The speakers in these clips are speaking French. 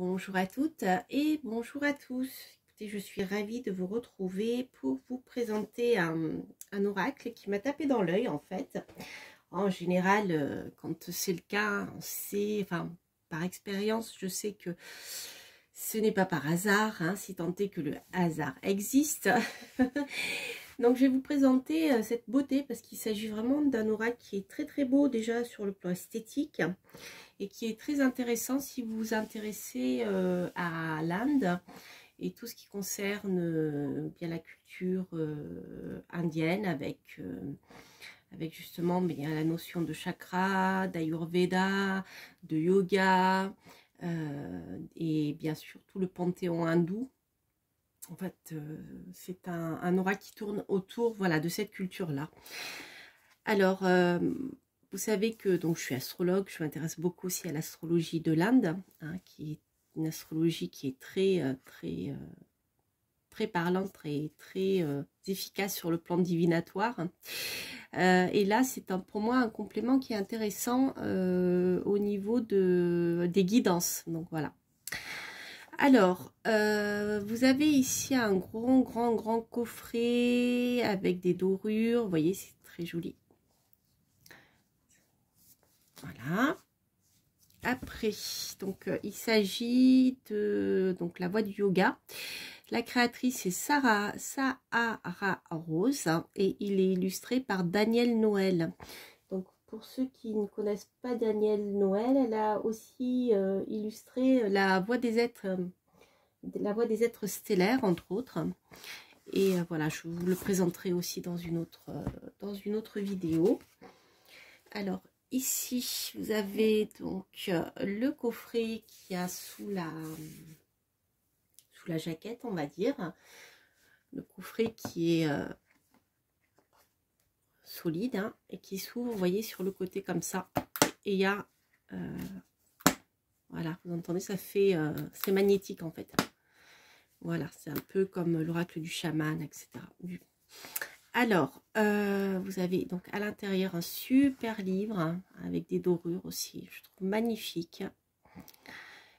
Bonjour à toutes et bonjour à tous. Écoutez, je suis ravie de vous retrouver pour vous présenter un oracle qui m'a tapé dans l'œil en fait. En général, quand c'est le cas, par expérience, je sais que ce n'est pas par hasard, hein, si tant est que le hasard existe. Donc je vais vous présenter cette beauté parce qu'il s'agit vraiment d'un oracle qui est très très beau déjà sur le plan esthétique et qui est très intéressant si vous vous intéressez à l'Inde et tout ce qui concerne bien la culture indienne avec justement bien, la notion de chakra, d'ayurveda, de yoga et bien sûr tout le panthéon hindou. En fait, c'est un aura qui tourne autour, voilà, de cette culture-là. Alors, vous savez que donc, je suis astrologue, je m'intéresse beaucoup aussi à l'astrologie de l'Inde, hein, qui est une astrologie qui est très parlante, très efficace sur le plan divinatoire. Et là, c'est pour moi un complément qui est intéressant au niveau des guidances. Donc voilà. Alors, vous avez ici un grand coffret avec des dorures. Vous voyez, c'est très joli. Voilà. Après, donc il s'agit de la voix du yoga. La créatrice c'est Sahara Rose et il est illustré par Daniel Noël. Donc pour ceux qui ne connaissent pas Daniel Noël, elle a aussi illustré la voix des êtres stellaires entre autres. Et voilà, je vous le présenterai aussi dans une autre vidéo. Alors ici, vous avez donc le coffret qui a sous la jaquette, on va dire. Le coffret qui est solide hein, et qui s'ouvre, vous voyez, sur le côté comme ça. Et il y a, voilà, vous entendez, ça fait, c'est magnétique en fait. Voilà, c'est un peu comme l'oracle du chaman, etc. Alors, vous avez donc à l'intérieur un super livre hein, avec des dorures aussi, je trouve magnifique.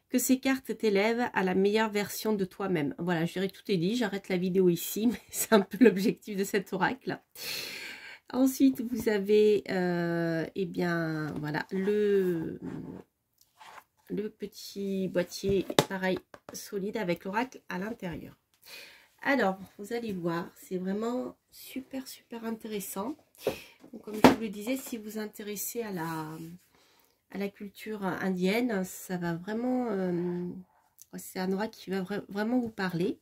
Que ces cartes t'élèvent à la meilleure version de toi-même. Voilà, je dirais que tout est dit, j'arrête la vidéo ici, mais c'est un peu l'objectif de cet oracle. Ensuite, vous avez, eh bien, voilà, le petit boîtier, pareil, solide avec l'oracle à l'intérieur. Alors, vous allez voir, c'est vraiment super intéressant. Donc, comme je vous le disais, si vous vous intéressez à la culture indienne, ça va vraiment, c'est un oracle qui va vraiment vous parler.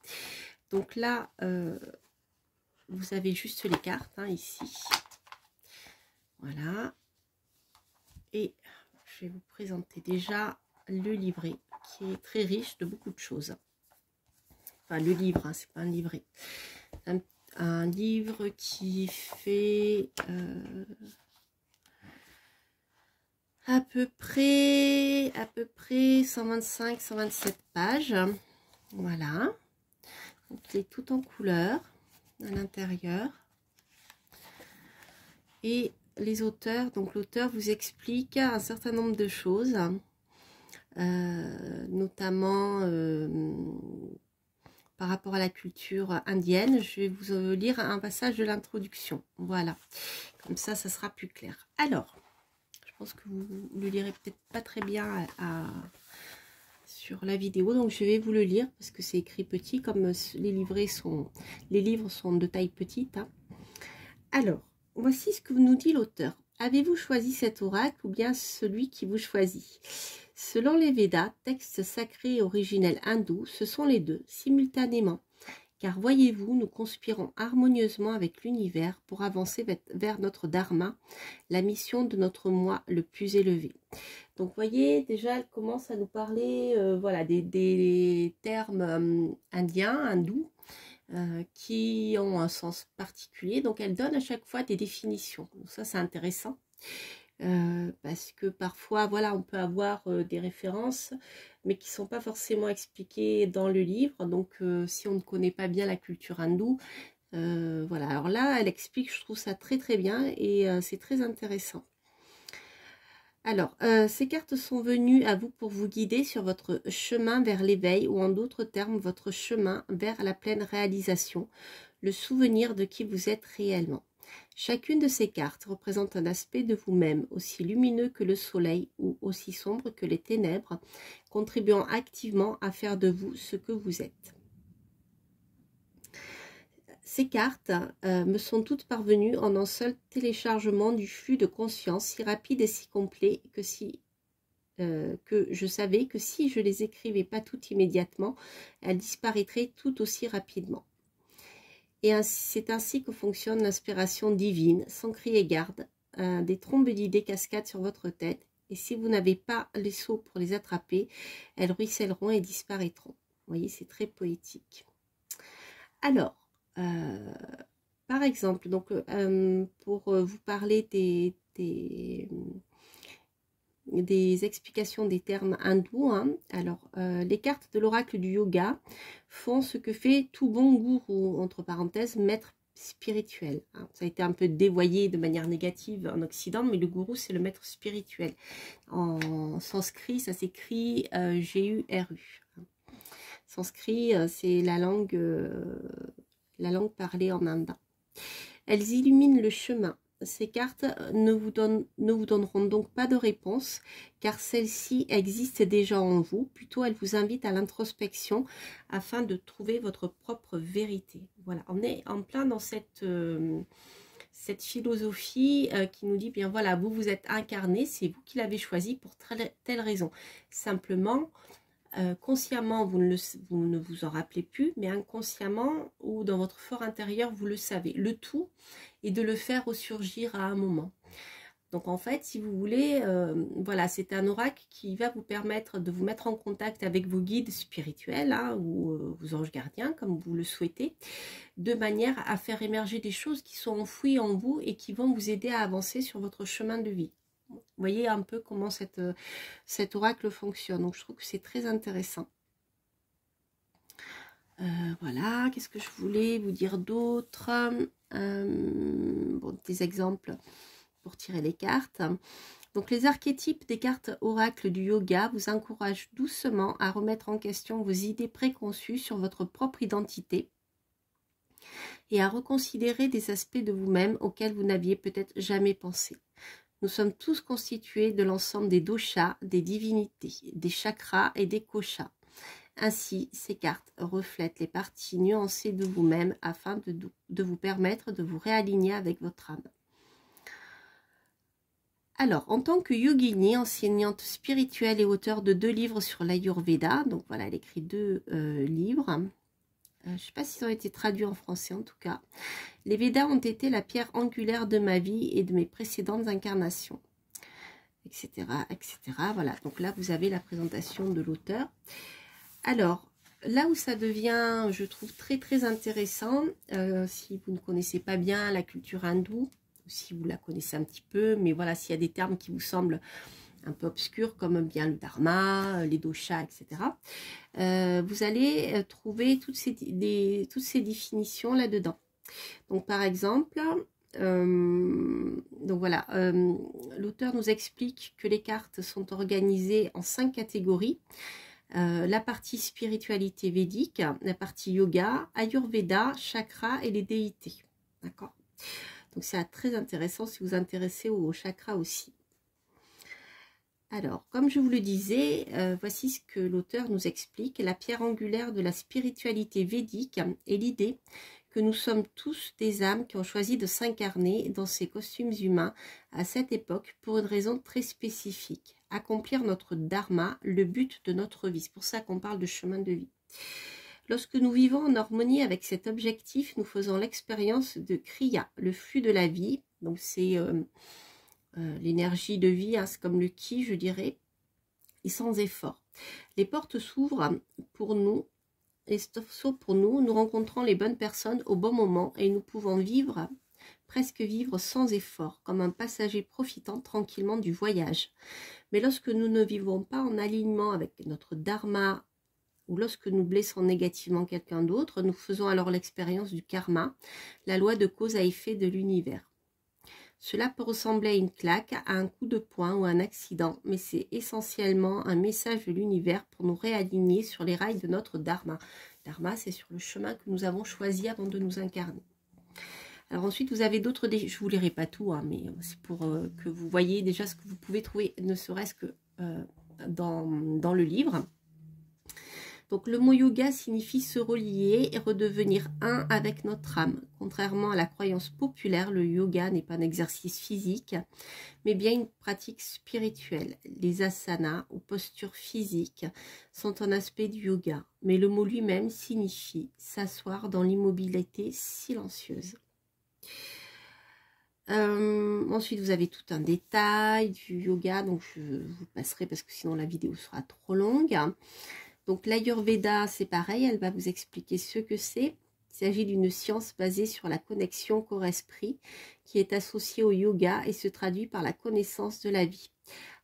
Donc là, vous avez juste les cartes, hein, ici. Voilà. Et je vais vous présenter déjà le livret, qui est très riche de beaucoup de choses. Enfin, le livre, hein, c'est pas un livret. Un livre qui fait à peu près 125-127 pages. Voilà. Donc, il est tout en couleur à l'intérieur. Et les auteurs, donc l'auteur vous explique un certain nombre de choses, notamment par rapport à la culture indienne. Je vais vous lire un passage de l'introduction. Voilà. Comme ça, ça sera plus clair. Alors, je pense que vous le lirez peut-être pas très bien sur la vidéo, donc je vais vous le lire parce que c'est écrit petit, comme les livres sont de taille petite. Hein. Alors, voici ce que nous dit l'auteur. Avez-vous choisi cet oracle ou bien celui qui vous choisit? Selon les Védas, texte sacré et originel hindou, ce sont les deux, simultanément. Car voyez-vous, nous conspirons harmonieusement avec l'univers pour avancer vers notre dharma, la mission de notre moi le plus élevé. Donc, voyez, déjà, elle commence à nous parler voilà, des termes indiens, hindous, qui ont un sens particulier. Donc, elle donne à chaque fois des définitions. Donc, ça, c'est intéressant. Parce que parfois, voilà, on peut avoir des références, mais qui ne sont pas forcément expliquées dans le livre. Donc, si on ne connaît pas bien la culture hindoue, voilà. Alors là, elle explique, je trouve ça très bien et c'est très intéressant. Alors, ces cartes sont venues à vous pour vous guider sur votre chemin vers l'éveil ou en d'autres termes, votre chemin vers la pleine réalisation, le souvenir de qui vous êtes réellement. Chacune de ces cartes représente un aspect de vous-même, aussi lumineux que le soleil ou aussi sombre que les ténèbres, contribuant activement à faire de vous ce que vous êtes. Ces cartes me sont toutes parvenues en un seul téléchargement du flux de conscience, si rapide et si complet que je savais que si je les écrivais pas toutes immédiatement, elles disparaîtraient tout aussi rapidement. Et c'est ainsi que fonctionne l'inspiration divine, sans crier garde. Des trombes d'idées cascadent sur votre tête, et si vous n'avez pas les seaux pour les attraper, elles ruisselleront et disparaîtront. Vous voyez, c'est très poétique. Alors, par exemple, donc, pour vous parler des explications des termes hindous, hein. Alors, les cartes de l'oracle du yoga font ce que fait tout bon gourou, entre parenthèses, maître spirituel. Hein. Ça a été un peu dévoyé de manière négative en Occident, mais le gourou, c'est le maître spirituel. En sanskrit, ça s'écrit G-U-R-U. Sanskrit, c'est la langue parlée en Inde. Elles illuminent le chemin. Ces cartes ne vous donneront donc pas de réponse, car celles-ci existent déjà en vous. Plutôt, elles vous invitent à l'introspection afin de trouver votre propre vérité. Voilà, on est en plein dans cette philosophie qui nous dit, bien voilà, vous êtes incarné, c'est vous qui l'avez choisi pour telle raison. Simplement, consciemment, vous ne vous en rappelez plus, mais inconsciemment ou dans votre fort intérieur, vous le savez. Le tout est de le faire ressurgir à un moment. Donc en fait, si vous voulez, voilà, c'est un oracle qui va vous permettre de vous mettre en contact avec vos guides spirituels, hein, ou vos anges gardiens, comme vous le souhaitez, de manière à faire émerger des choses qui sont enfouies en vous et qui vont vous aider à avancer sur votre chemin de vie. Vous voyez un peu comment cet oracle fonctionne. Donc, je trouve que c'est très intéressant. Voilà, qu'est-ce que je voulais vous dire d'autre? Bon, des exemples pour tirer les cartes. Donc, les archétypes des cartes oracle du yoga vous encouragent doucement à remettre en question vos idées préconçues sur votre propre identité et à reconsidérer des aspects de vous-même auxquels vous n'aviez peut-être jamais pensé. Nous sommes tous constitués de l'ensemble des doshas, des divinités, des chakras et des koshas. Ainsi, ces cartes reflètent les parties nuancées de vous-même afin de vous permettre de vous réaligner avec votre âme. Alors, en tant que yogini, enseignante spirituelle et auteure de 2 livres sur l'Ayurveda, donc voilà, elle écrit 2 livres. Je ne sais pas s'ils ont été traduits en français en tout cas. Les Védas ont été la pierre angulaire de ma vie et de mes précédentes incarnations, etc., etc. Voilà, donc là, vous avez la présentation de l'auteur. Alors, là où ça devient, je trouve, très, très intéressant, si vous ne connaissez pas bien la culture hindoue, si vous la connaissez un petit peu, mais voilà, s'il y a des termes qui vous semblent un peu obscurs, comme bien le dharma, les doshas, etc., vous allez trouver toutes ces définitions là-dedans. Donc, par exemple, donc voilà, l'auteur nous explique que les cartes sont organisées en 5 catégories. La partie spiritualité védique, la partie yoga, ayurveda, chakra et les déités. D'accord? Donc, c'est très intéressant si vous vous intéressez aux chakras aussi. Alors, comme je vous le disais, voici ce que l'auteur nous explique. La pierre angulaire de la spiritualité védique est l'idée que nous sommes tous des âmes qui ont choisi de s'incarner dans ces costumes humains à cette époque pour une raison très spécifique. Accomplir notre dharma, le but de notre vie. C'est pour ça qu'on parle de chemin de vie. Lorsque nous vivons en harmonie avec cet objectif, nous faisons l'expérience de kriya, le flux de la vie. Donc c'est l'énergie de vie, hein, c'est comme le ki, je dirais, et sans effort. Les portes s'ouvrent pour nous, nous rencontrons les bonnes personnes au bon moment et nous pouvons presque vivre sans effort, comme un passager profitant tranquillement du voyage. Mais lorsque nous ne vivons pas en alignement avec notre dharma, ou lorsque nous blessons négativement quelqu'un d'autre, nous faisons alors l'expérience du karma, la loi de cause à effet de l'univers. Cela peut ressembler à une claque, à un coup de poing ou à un accident, mais c'est essentiellement un message de l'univers pour nous réaligner sur les rails de notre dharma. Dharma, c'est sur le chemin que nous avons choisi avant de nous incarner. Alors ensuite, vous avez d'autres défis. Je ne vous lirai pas tout, hein, mais c'est pour que vous voyez déjà ce que vous pouvez trouver, ne serait-ce que dans le livre. Donc le mot yoga signifie se relier et redevenir un avec notre âme. Contrairement à la croyance populaire, le yoga n'est pas un exercice physique, mais bien une pratique spirituelle. Les asanas ou postures physiques sont un aspect du yoga, mais le mot lui-même signifie s'asseoir dans l'immobilité silencieuse. Ensuite, vous avez tout un détail du yoga, donc je vous passerai parce que sinon la vidéo sera trop longue. Donc l'Ayurveda, c'est pareil, elle va vous expliquer ce que c'est. Il s'agit d'une science basée sur la connexion corps-esprit qui est associée au yoga et se traduit par la connaissance de la vie.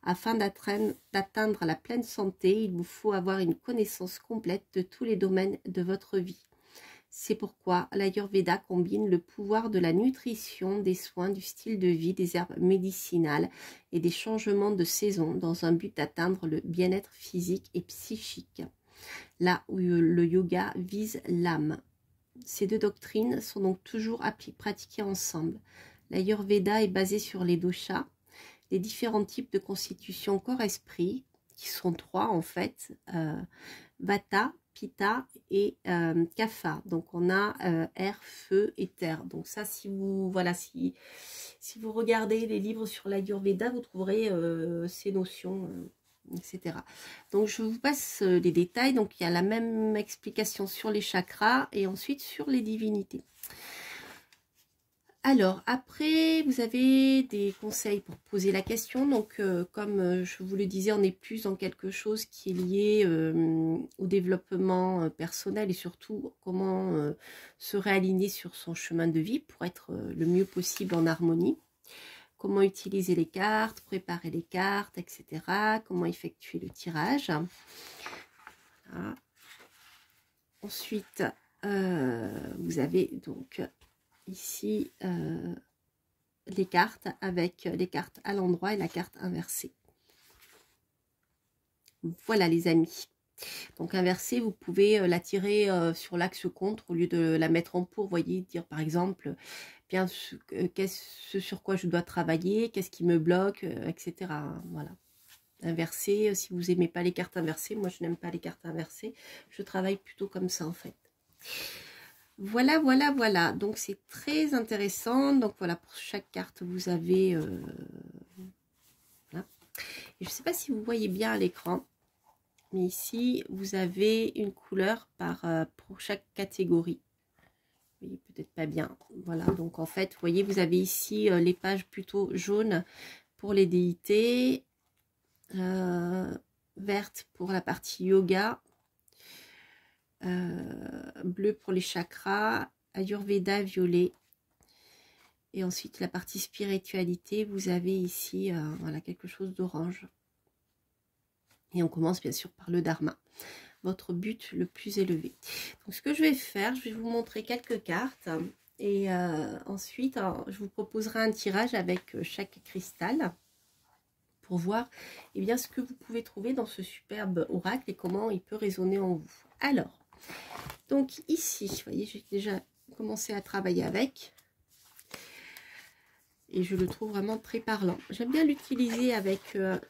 Afin d'atteindre la pleine santé, il vous faut avoir une connaissance complète de tous les domaines de votre vie. C'est pourquoi l'Ayurveda combine le pouvoir de la nutrition, des soins, du style de vie, des herbes médicinales et des changements de saison dans un but d'atteindre le bien-être physique et psychique, là où le yoga vise l'âme. Ces deux doctrines sont donc toujours pratiquées ensemble. L'Ayurveda est basé sur les doshas, les différents types de constitution corps-esprit, qui sont 3 en fait, Vata, Pitta et Kapha. Donc on a air, feu et terre. Donc ça, si vous regardez les livres sur l'Ayurveda, vous trouverez ces notions, etc. Donc je vous passe les détails. Donc il y a la même explication sur les chakras et ensuite sur les divinités. Alors, après, vous avez des conseils pour poser la question. Donc, comme je vous le disais, on est plus dans quelque chose qui est lié au développement personnel et surtout comment se réaligner sur son chemin de vie pour être le mieux possible en harmonie. Comment utiliser les cartes, préparer les cartes, etc. Comment effectuer le tirage. Voilà. Ensuite, vous avez donc ici les cartes avec les cartes à l'endroit et la carte inversée. Voilà les amis. Donc inversée, vous pouvez la tirer sur l'axe contre au lieu de la mettre en pour. Vous voyez, dire par exemple, bien ce sur quoi je dois travailler, qu'est-ce qui me bloque, etc. Voilà. Inversée, si vous n'aimez pas les cartes inversées, moi je n'aime pas les cartes inversées. Je travaille plutôt comme ça en fait. Voilà, voilà, voilà. Donc, c'est très intéressant. Donc, voilà, pour chaque carte, vous avez... voilà. Et je ne sais pas si vous voyez bien à l'écran, mais ici, vous avez une couleur pour chaque catégorie. Vous voyez peut-être pas bien. Voilà, donc en fait, vous voyez, vous avez ici les pages plutôt jaunes pour les déités, vertes pour la partie yoga, bleu pour les chakras, Ayurveda violet, et ensuite la partie spiritualité, vous avez ici voilà, quelque chose d'orange. Et on commence bien sûr par le dharma, votre but le plus élevé. Donc ce que je vais faire, je vais vous montrer quelques cartes et ensuite je vous proposerai un tirage avec chaque cristal pour voir bien, ce que vous pouvez trouver dans ce superbe oracle et comment il peut résonner en vous. Alors, donc ici, vous voyez, j'ai déjà commencé à travailler avec. Et je le trouve vraiment très parlant. J'aime bien l'utiliser avec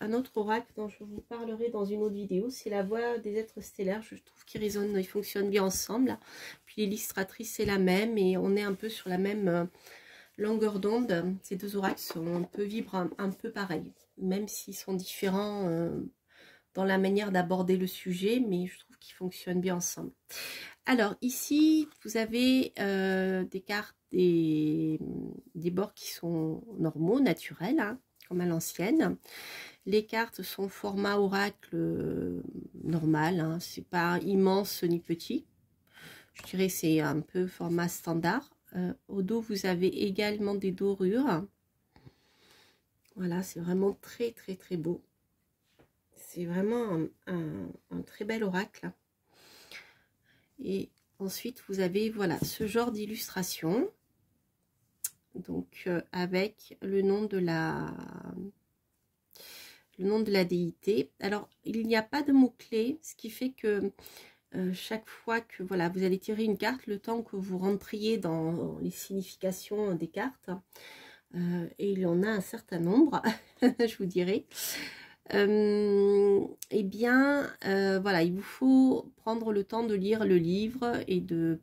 un autre oracle dont je vous parlerai dans une autre vidéo. C'est la voix des êtres stellaires. Je trouve qu'ils résonnent, ils fonctionnent bien ensemble. Puis l'illustratrice, c'est la même. Et on est un peu sur la même longueur d'onde. Ces deux oracles on peut vivre un peu pareil. Même s'ils sont différents dans la manière d'aborder le sujet. Mais je trouve qu'ils fonctionnent bien ensemble. Alors ici, vous avez des cartes, des bords qui sont normaux, naturels, hein, comme à l'ancienne. Les cartes sont format oracle normal, hein, c'est pas immense ni petit. Je dirais c'est un peu format standard. Au dos, vous avez également des dorures. Voilà, c'est vraiment très très très beau. C'est vraiment un très bel oracle. Et ensuite, vous avez voilà ce genre d'illustration. donc avec le nom de la déité. Alors, il n'y a pas de mots-clés, ce qui fait que chaque fois que voilà, vous allez tirer une carte, le temps que vous rentriez dans les significations des cartes, et il y en a un certain nombre, je vous dirai, eh bien, voilà, il vous faut prendre le temps de lire le livre et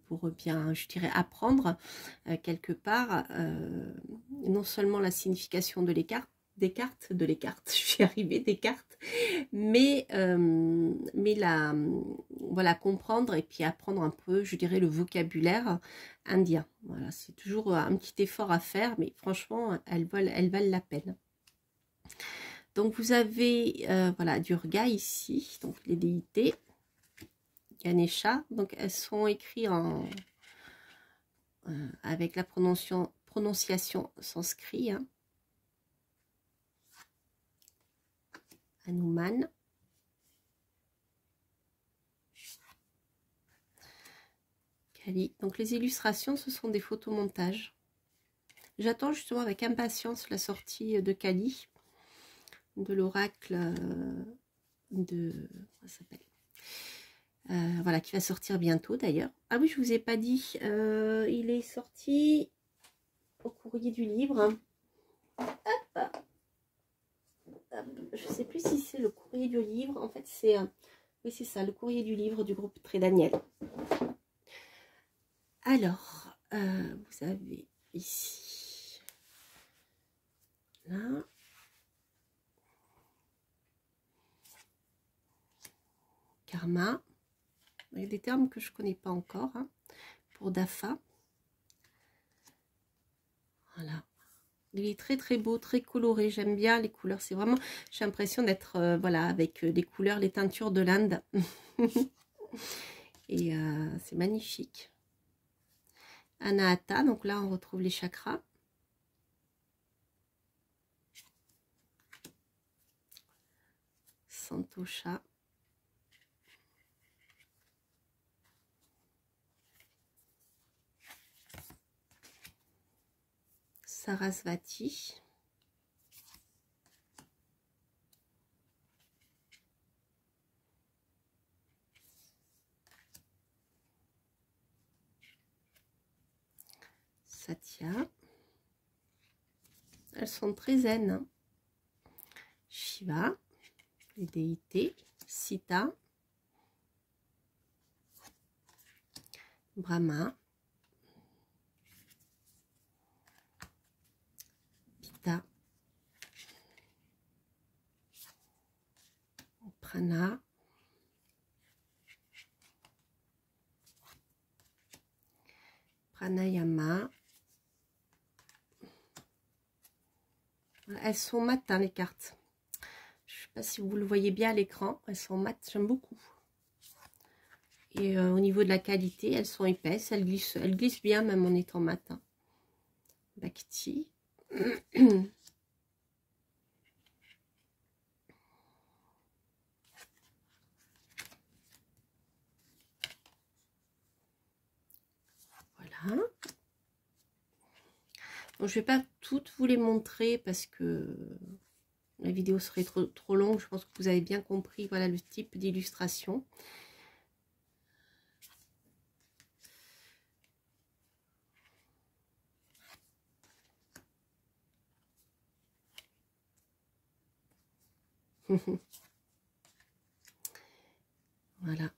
pour bien, je dirais, apprendre quelque part, non seulement la signification de des cartes, je suis arrivée, des cartes, mais voilà, comprendre et puis apprendre un peu, je dirais, le vocabulaire indien. Voilà, c'est toujours un petit effort à faire, mais franchement, elles valent la peine. Donc vous avez voilà, Durga ici, donc les déités, Ganesha, donc elles sont écrites avec la prononciation sanskrit, hein. Hanuman, Kali. Donc les illustrations, ce sont des photomontages. J'attends justement avec impatience la sortie de Kali, de l'oracle comment ça s'appelle, voilà, qui va sortir bientôt d'ailleurs. Ah oui, je vous ai pas dit, il est sorti au courrier du livre. Hop. Je sais plus si c'est le courrier du livre. En fait, c'est oui, c'est ça, le courrier du livre du groupe Très Daniel. Alors, vous avez ici, là, karma. Il y a des termes que je connais pas encore, hein, pour Dafa. Voilà. Il est très très beau, très coloré. J'aime bien les couleurs. C'est vraiment, j'ai l'impression d'être voilà, avec les couleurs, les teintures de l'Inde. Et c'est magnifique. Anahata, donc là on retrouve les chakras. Santosha. Sarasvati. Satya. Elles sont très zen, hein. Shiva, les déités. Sita. Brahma. Pitta. Prana. Pranayama. Elles sont mates, hein, les cartes. Je ne sais pas si vous le voyez bien à l'écran. Elles sont mates, j'aime beaucoup. Et au niveau de la qualité, elles sont épaisses. Elles glissent bien même en étant mates, hein. Bhakti. Voilà. Bon, je ne vais pas toutes vous les montrer parce que la vidéo serait trop longue. Je pense que vous avez bien compris, voilà, le type d'illustration. Voilà.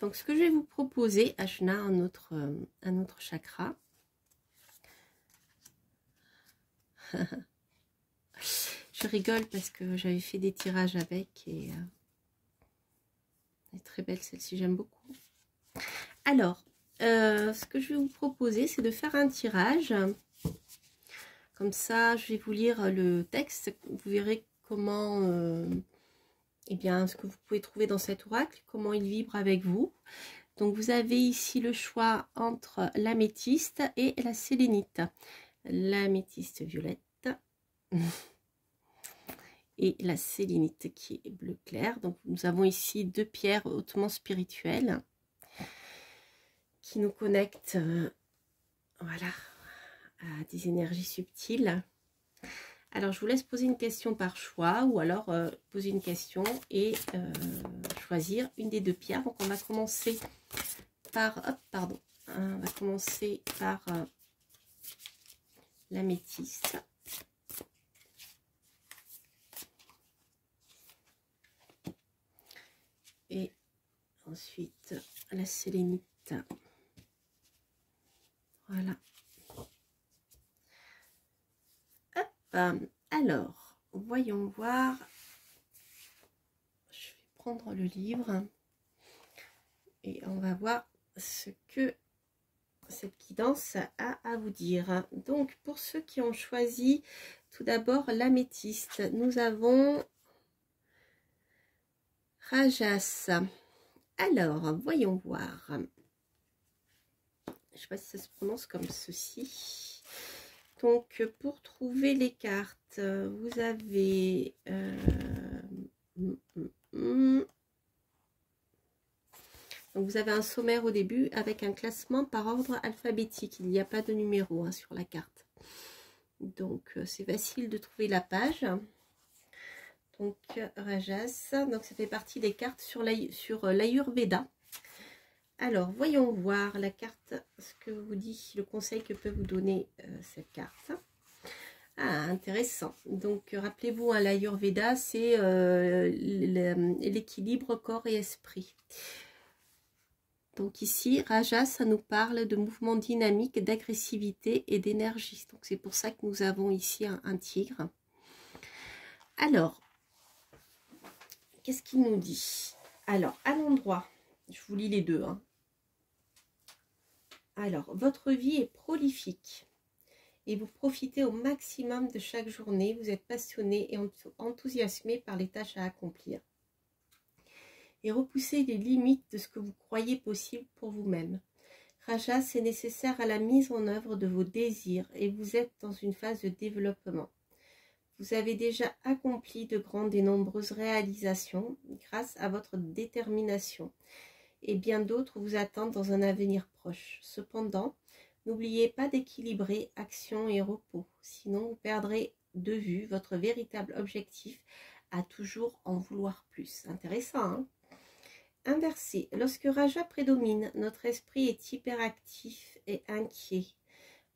Donc, ce que je vais vous proposer, Ajna, un autre chakra. Je rigole parce que j'avais fait des tirages avec et elle est très belle celle-ci, j'aime beaucoup. Alors, ce que je vais vous proposer, c'est de faire un tirage. Comme ça, je vais vous lire le texte. Vous verrez comment, eh bien, ce que vous pouvez trouver dans cet oracle, comment il vibre avec vous. Donc, vous avez ici le choix entre l'améthyste et la sélénite. L'améthyste violette et la sélénite qui est bleu clair. Donc, nous avons ici deux pierres hautement spirituelles qui nous connecte voilà, à des énergies subtiles. Alors, je vous laisse poser une question par choix ou alors poser une question et choisir une des deux pierres. Donc, on va commencer par... Hop, pardon. On va commencer par l'améthyste. Et ensuite, la sélénite. Voilà. Alors, voyons voir. Je vais prendre le livre et on va voir ce que cette guidance a à vous dire. Donc, pour ceux qui ont choisi tout d'abord l'améthyste, nous avons Rajas. Alors, voyons voir. Je ne sais pas si ça se prononce comme ceci. Donc, pour trouver les cartes, vous avez... Donc, vous avez un sommaire au début avec un classement par ordre alphabétique. Il n'y a pas de numéro hein, sur la carte. Donc, c'est facile de trouver la page. Donc, Rajas. Donc, ça fait partie des cartes sur l'Ayurveda. Alors, voyons voir la carte, ce que vous dit, le conseil que peut vous donner cette carte. Ah, intéressant. Donc, rappelez-vous, hein, l'Ayurveda, c'est l'équilibre corps et esprit. Donc ici, Raja, ça nous parle de mouvements dynamiques, d'agressivité et d'énergie. Donc c'est pour ça que nous avons ici un tigre. Alors, qu'est-ce qu'il nous dit? Alors, à l'endroit, je vous lis les deux. Hein. Alors, votre vie est prolifique et vous profitez au maximum de chaque journée. Vous êtes passionné et enthousiasmé par les tâches à accomplir. Et repoussez les limites de ce que vous croyez possible pour vous-même. Raja, c'est nécessaire à la mise en œuvre de vos désirs et vous êtes dans une phase de développement. Vous avez déjà accompli de grandes et nombreuses réalisations grâce à votre détermination et bien d'autres vous attendent dans un avenir proche. Cependant, n'oubliez pas d'équilibrer action et repos, sinon vous perdrez de vue votre véritable objectif à toujours en vouloir plus. Intéressant, hein? Inversé, lorsque Raja prédomine, notre esprit est hyperactif et inquiet.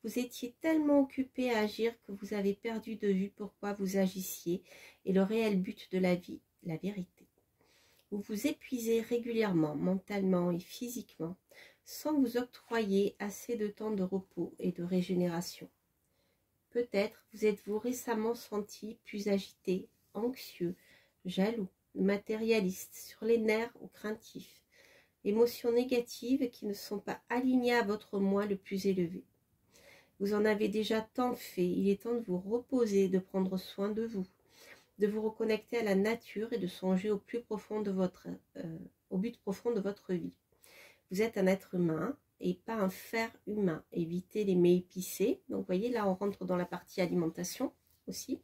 Vous étiez tellement occupé à agir que vous avez perdu de vue pourquoi vous agissiez et le réel but de la vie, la vérité. Vous vous épuisez régulièrement, mentalement et physiquement, sans vous octroyer assez de temps de repos et de régénération. Peut-être vous êtes-vous récemment senti plus agité, anxieux, jaloux, matérialiste, sur les nerfs ou craintif, émotions négatives qui ne sont pas alignées à votre moi le plus élevé. Vous en avez déjà tant fait, il est temps de vous reposer, de prendre soin de vous reconnecter à la nature et de songer au plus profond de au but profond de votre vie. Vous êtes un être humain et pas un fer humain. Évitez les mets épicés. Donc vous voyez, là on rentre dans la partie alimentation aussi.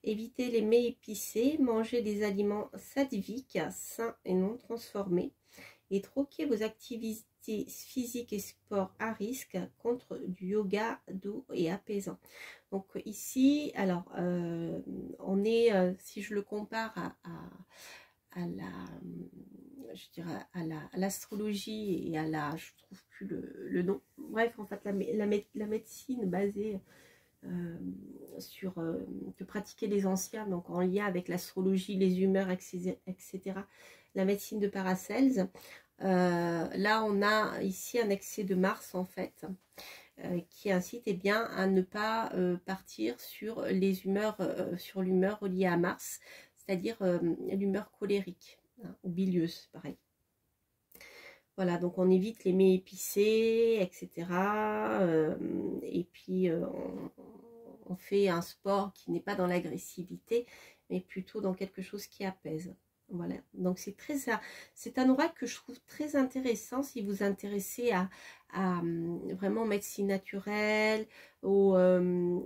Évitez les mets épicés, mangez des aliments sattviques, sains et non transformés. Et troquez vos activités physiques et sport à risque contre du yoga doux et apaisant. Donc ici, alors, on est, si je le compare à l'astrologie et à la, je trouve plus le nom. Bref, en fait, la médecine basée que pratiquaient les anciens, donc en lien avec l'astrologie, les humeurs, etc. La médecine de Paracelse. Là, on a ici un excès de Mars, en fait, qui incite bien à ne pas partir sur les humeurs, sur l'humeur reliée à Mars, c'est-à-dire l'humeur colérique, hein, ou bilieuse, pareil. Voilà, donc on évite les mets épicés, etc. Et puis, on fait un sport qui n'est pas dans l'agressivité, mais plutôt dans quelque chose qui apaise. Voilà, donc c'est un oracle que je trouve très intéressant si vous vous intéressez à vraiment médecine naturelle, vous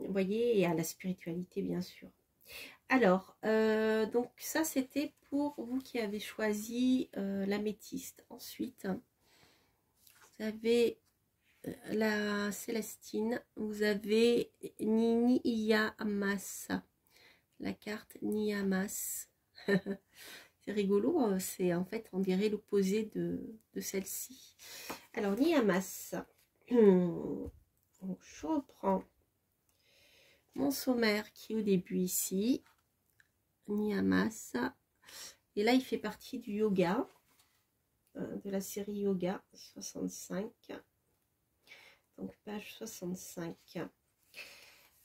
voyez, et à la spiritualité, bien sûr. Alors, donc ça c'était pour vous qui avez choisi l'améthyste. Ensuite, vous avez la Célestine, vous avez Niyamas, la carte Niyamas. C'est rigolo, c'est en fait, on dirait l'opposé de celle-ci. Alors, Niyamas, donc, je reprends mon sommaire qui est au début ici, Niyamas, et là il fait partie du yoga, de la série Yoga 65, donc page 65.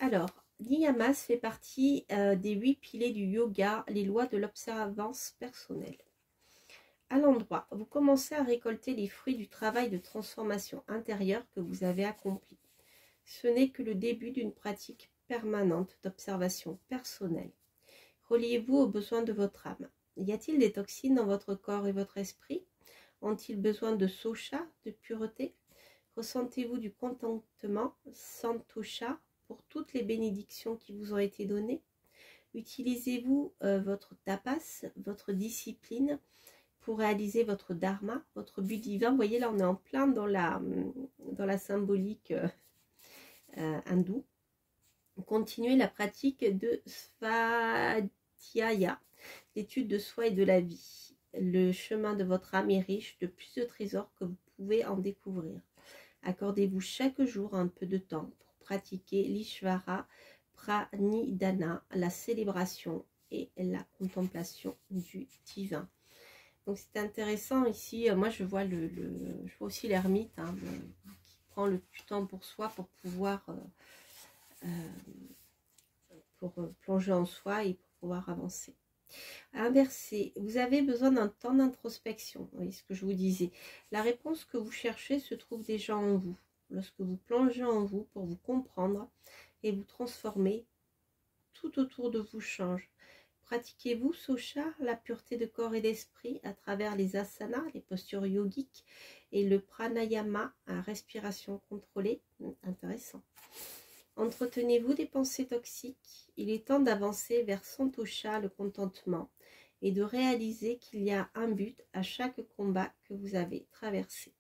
Alors, Niyamas fait partie des 8 piliers du yoga, les lois de l'observance personnelle. À l'endroit, vous commencez à récolter les fruits du travail de transformation intérieure que vous avez accompli. Ce n'est que le début d'une pratique permanente d'observation personnelle. Reliez-vous aux besoins de votre âme. Y a-t-il des toxines dans votre corps et votre esprit? Ont-ils besoin de socha, de pureté? Ressentez-vous du contentement, santosha, pour toutes les bénédictions qui vous ont été données? Utilisez-vous votre tapas, votre discipline, pour réaliser votre dharma, votre but divin? Vous voyez, là, on est en plein dans la symbolique hindoue. Continuez la pratique de Svadhyaya, l'étude de soi et de la vie. Le chemin de votre âme est riche de plus de trésors que vous pouvez en découvrir. Accordez-vous chaque jour un peu de temps pour pratiquer l'Ishvara Pranidhana, la célébration et la contemplation du divin. Donc c'est intéressant ici, moi je vois, je vois aussi l'ermite qui prend le temps pour soi pour pouvoir plonger en soi et pour pouvoir avancer. Inversé, vous avez besoin d'un temps d'introspection. Vous voyez ce que je vous disais. La réponse que vous cherchez se trouve déjà en vous. Lorsque vous plongez en vous pour vous comprendre et vous transformer, tout autour de vous change. Pratiquez-vous Socha, la pureté de corps et d'esprit, à travers les asanas, les postures yogiques, et le pranayama, à respiration contrôlée? Intéressant. Entretenez-vous des pensées toxiques? Il est temps d'avancer vers Santosha, le contentement, et de réaliser qu'il y a un but à chaque combat que vous avez traversé.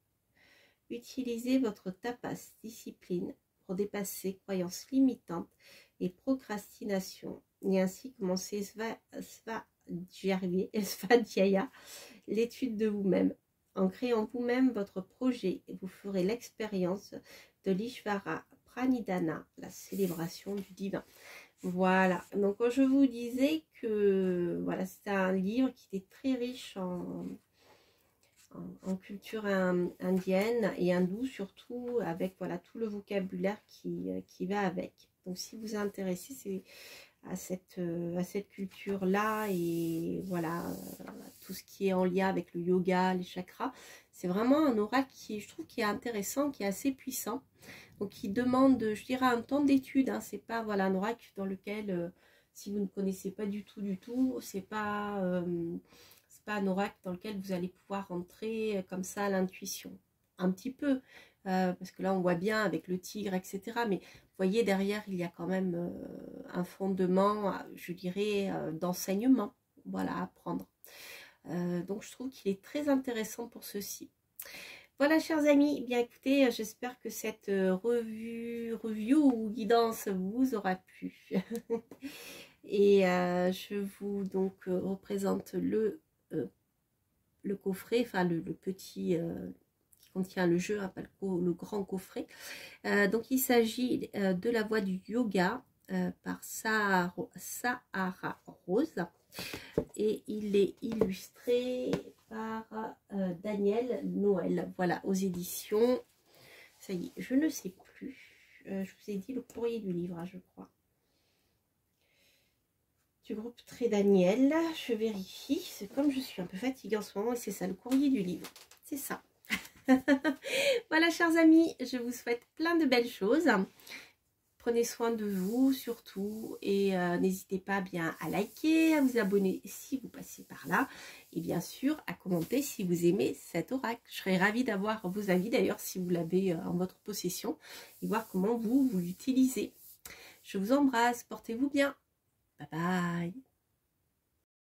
Utilisez votre tapas, discipline, pour dépasser croyances limitantes et procrastination, et ainsi commencer Svadhyaya, l'étude de vous-même. En créant vous-même votre projet, vous ferez l'expérience de l'Ishvara Pranidhana, la célébration du divin. Voilà, donc je vous disais que voilà, c'était un livre qui était très riche en culture indienne et hindoue surtout, avec voilà tout le vocabulaire qui va avec. Donc si vous êtes intéressé, c'est à cette culture là, et voilà tout ce qui est en lien avec le yoga, les chakras, c'est vraiment un oracle qui, je trouve, qui est intéressant, qui est assez puissant, donc qui demande, je dirais, un temps d'étude, hein. C'est pas voilà un oracle dans lequel si vous ne connaissez pas du tout, c'est pas un oracle dans lequel vous allez pouvoir rentrer comme ça à l'intuition, un petit peu, parce que là on voit bien avec le tigre, etc. Mais vous voyez, derrière il y a quand même un fondement, je dirais, d'enseignement, voilà, à prendre. Donc je trouve qu'il est très intéressant pour ceci. Voilà, chers amis, bien écoutez, j'espère que cette review ou guidance vous aura plu. Et je vous donc représente le coffret, enfin le petit qui contient le jeu, hein, pas le grand coffret. Donc il s'agit de la voie du yoga par Sahara Rose, et il est illustré par Daniel Noël, voilà, aux éditions, ça y est, je ne sais plus, je vous ai dit le courrier du livre, hein, je crois, du groupe Très Daniel, je vérifie, c'est comme je suis un peu fatiguée en ce moment, et c'est ça, le courrier du livre, c'est ça. Voilà, chers amis, je vous souhaite plein de belles choses. Prenez soin de vous surtout, et n'hésitez pas bien à liker, à vous abonner si vous passez par là, et bien sûr à commenter si vous aimez cet oracle. Je serais ravie d'avoir vos avis d'ailleurs si vous l'avez en votre possession, et voir comment vous l'utilisez. Je vous embrasse, portez-vous bien, bye bye.